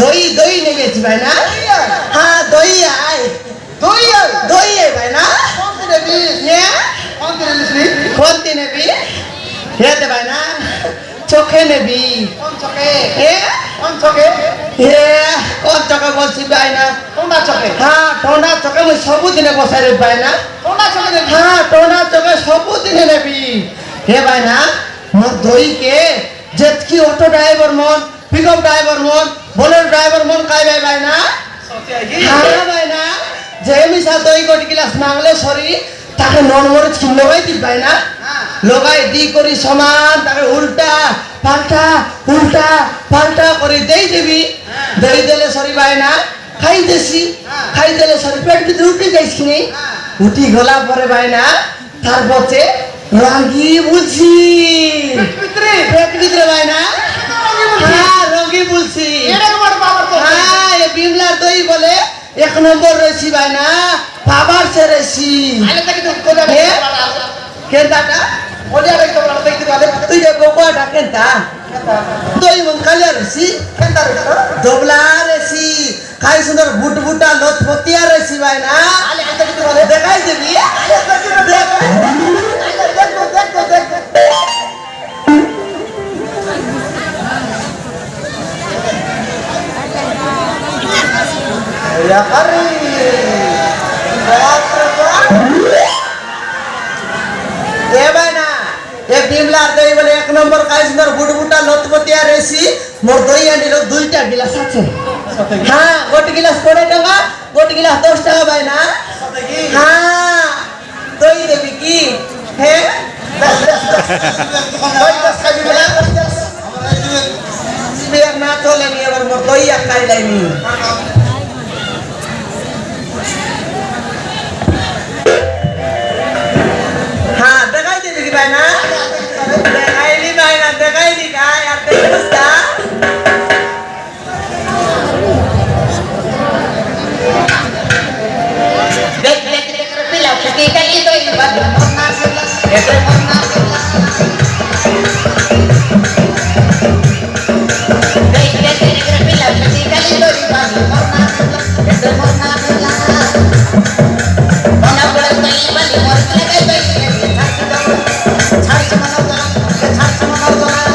দই দই নিয়ে গেছি ভাই না হ্যাঁ দই আয় দই দই ভাই না কোনটি নেবি হেতে ভাই না চোখে নেবি কোন চোখে কোন চোখে বলছি ভাই না টোনা চোখে হ্যাঁ টোনা চোখে মুই ସବୁদিনে বসাই রে ভাই না টোনা চোখে নেবি হ্যাঁ টোনা চোখে ସବୁদিনে নেবি হে ভাই না মোর দইকে যেতকি অটো ড্রাইভার মন পিকআপ ড্রাইভার মন बोलेरो ड्राइवर मन काय भाई ना हाँ भाई ना जे मिसा दई कोटी गिलास मांगले सरी ताके नन मरिच किन लगाई दी भाई ना लगाई दी करी समान ताके उल्टा पाल्टा करी देई देबी देई देले सरी भाई ना खाई देले सरी पेट ভিতরে উঠে যাইছ কি নেই উঠি গলা পরে ভাই না তারপরে রাগি বুঝি পেট ভিতরে ভাই না হ্যাঁ রোগী বলছি হ্যাঁ এ বিমলা দই বলে এক নম্বর রেসি ভাই না বাবার সে রেসি কেনটা তুই যে গোপাটা কেনটা দই মন কালিয়া রেসি দবলা রেসি খাই সুন্দর বুটবুটা লতপতিয়া রেসি ভাই না দেখাই দিবি Ya kari, ये भाई ना ये बिमला दही बोले एक नंबर का सुंदर बुटबुटा लतपतिया रेसी मोर दही आनी लोग दुईटा गिलास আছে हाँ गोटी गिलास 20 টাকা गोटी गिलास 10 টাকা भाई ना हाँ दही देबी की है बियर ना चले नी এবার মোর দही আকাই লাইনি हाँ देखाई दे भाई ना देखाई दी का यार देखता देख पिला की कली तो ये बात मरना ऐसे मरना देख पिला की कली तो ये बात मरना ऐसे मरना बना बड़ा कहीं वाली मर लगे तो छाछ मनाओ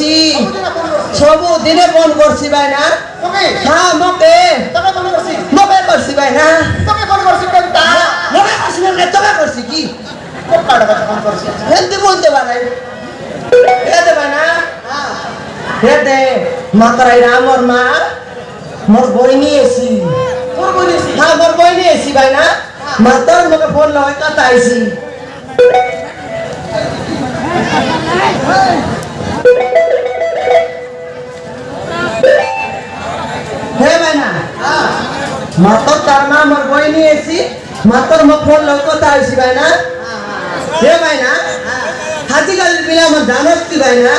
করছি সবুদিনে ফোন করছি ভাই না হ্যাঁ মোকে মোকে করছি ভাই না মোকে করছি না তোকে করছি কি হেলদি বলতে পারে হেতে ভাই না হেতে মাতারাই আমার মা মোর বই নিয়ে এসি হ্যাঁ মোর বই নিয়ে এসি ভাই না মাতার মোকে ফোন লয় কথা আইসি হে ভাই না মাতর তার মা মোর বই নিয়ে এসি মাতর মো ফোন লয় কথা আইসি ভাই না হে ভাই না হাজিকালের বিলে আমার জানত কি ভাই না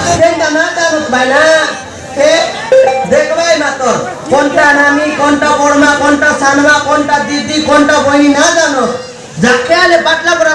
সেটা না জানত ভাই না হে দেখ ভাই মাতর কোনটা নামি কোনটা বড়মা কোনটা সানমা কোনটা দিদি কোনটা বইনি না জানো যাকে আলে পাতলা করা